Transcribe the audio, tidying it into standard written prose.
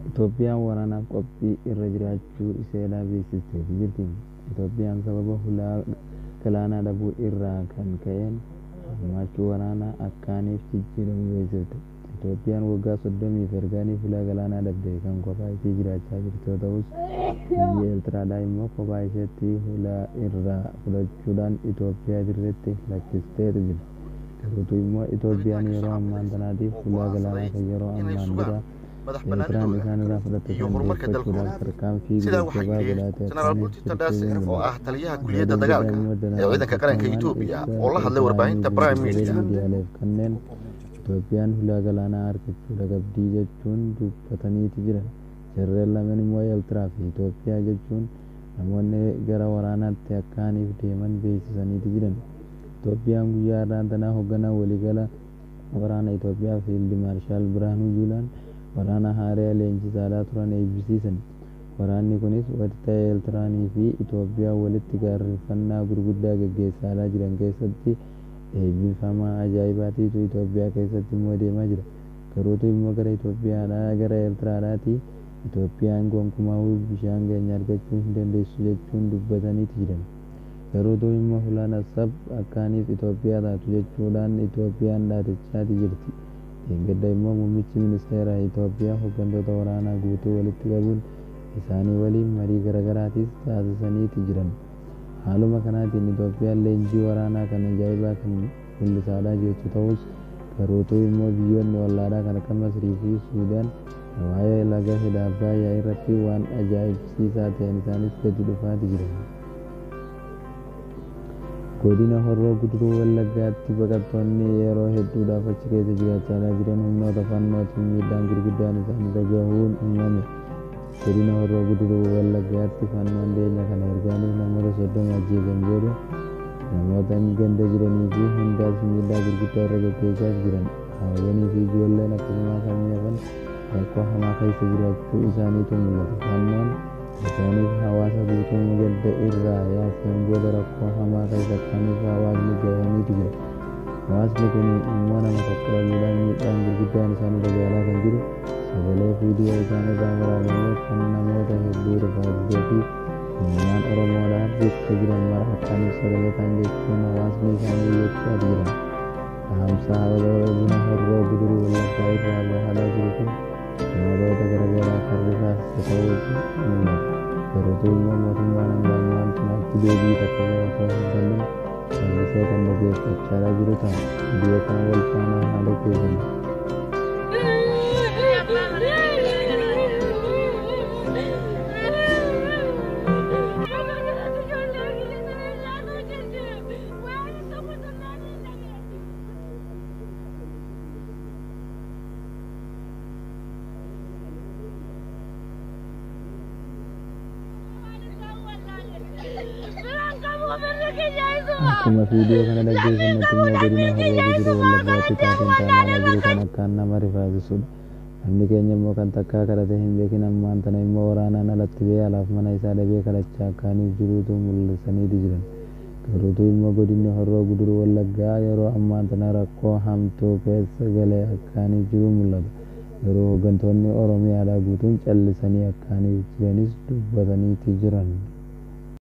Itoophiyaan waraanaaf qophii irra jiraachuu ishee beeksiftee jirti. Itoophiyaan sababa hulaa galaanaa dhabuu irraa kan ka'een hirmaachuu waraanaa akkaaniif jijjiiramu beeksifte. Itoophiyaan waggaa 30 ergaanii hulaa galaanaa dhabde kan kophaa ishee jiraachaa jirtu yoo ta'us, biyyi Eertiraadhaa immoo kophaa isheetti hulaa irraa fudhachuudhaan Itoophiyaa dirreetti lakkisteetu jirti. Garuutu immoo Itoophiyaan yeroo ammaan tanaatiif hulaa galaanaa kan yeroo ammaan dura Eertiraan isaan irraa fudhatte kan deeffachuudhaaf tarkaanfii guddaa godhatee Jeneraal Buuti Tadaasee oo ah taliyaha kulliyadda dagaalka ee ciidanka qaranka Itoobiyaa oo la hadlay warbaahinta Prime Media kanneen Itoophiyaan hulaa galaanaa argachuudha qabdii jechuun dubbataniiti jiran. Jarreen lameen immoo Eertiraa fi Itoophiyaa jechuun namoonni gara waraanaatti akkaaniif deeman beeksisaniiti jiran. Itoophiyaan guyyaa har'aan tanaa hoogganaa waliigala waraana Itoophiyaa Fiild Maarshaal Biraanuu Juulaan waraana haaraa leenjisaa turan eebbisiisan. Waraanni kunis waqtii Eertiraanii fi Itoophiyaa walitti gaarreeffannaa gurguddaa gaggeessaa jiran keessatti eebbifama ajaa'ibaatiitu Itoophiyaa keessatti immoo deemaa jira. Garuutu immoo gara Itoophiyaadhaa gara Eertiraadhaati Itoophiyaan gonkumaa bishaan keenya argachuu hin dandeessu jechuun dubbataniiti jiran. Garuutu immoo hulaan Assab akkaaniif Itoophiyaa taatu jechuudhaan Itoophiyaan dhaadachaati jirti. Gadda immoo muummichi ministeera Itoophiyaa hooggantoota waraanaa guutuu walitti qabuun isaanii waliin marii garaagaraatis taasisaniiti jiran. Haaluma kanaatiin Itoophiyaan leenjii waraanaa kan ajaa'ibaa kan mul'isaa jirtu ta'us, garuutu immoo biyyoonni ollaadhaa kan akka Masrii fi Suudaan waa'ee laga Abbayyaa irratti waan ajaa'ibsiisaa ta'an isaanis gadi dhufaati jiran. Godina Horroo Guduruu Wallaggaatti baqattoonni yeroo hedduudhaaf achi keessa jiraachaa jiran humnoota fannootiin miidhaan gurguddaan isaanirra gahuun himame. Godina Horroo Guduruu Wallaggaatti fannoon dhiyeenya kana ergaaniif namoota 30 ajjeesan booda namoota ganda jiranii fi hundaas miidhaa gurguddaa irra gaggeessaa jiran. Haawwanii fi ijoolleen akkasumas hammi hafan rakkoo hamaa keessa jiraachuu isaaniitu mul'ata. Fannoon isaaniif hawaasa guutuu gadda irraa yaaseen booda rakkoo hamaa keessa akkamiif hawaasni gahaniitu jira. Hawaasni kun immoo nama tokko dhabuudhaan miidhaan gurguddaan isaanirra gahaa kan jiru sagalee viidiyoo isaanirraa waraabamee kan namoota hedduu rifaasisee fi ilmaan Oromoodhaan jecha jiran mara akkamiif sagaletaan jechuun hawaasni isaanii jechaa jiran. Dhaamsa Godina Horroo Guduruu Wallaggaa irraa bahaa jiru kun namoota garaagaraa kan rifaasise ta'uu mul'ata. Garuutu immoo mootummaan hanga ammaatti deebii takka osoo hin kennin callisee kan dhageeffachaa jiru ta'a. Biyya kana wal faana haala keessatti. Akkuma viidiyoo kana dhaggeeffannutti immoo Godina Horroo Guduruu Wallaggaatti taateen taanaa jiru kan akkaan nama rifaasisudha. Namni keenya immoo kan takkaa kadhatee hin beekin ammaan tana immoo waraanaan alatti ba'ee alaaf mana isaa dhabee kadhachaa akkaaniif jiruutu mul'isaniiti jiran. Garuutu immoo Godinni Horroo Guduruu Wallaggaa yeroo ammaan tana rakkoo hamtuu keessa galee akkaaniif jiru mul'ata. Garuu hooggantoonni Oromiyaadhaa guutuun callisanii akkaaniif jiranis dubbataniiti jiran.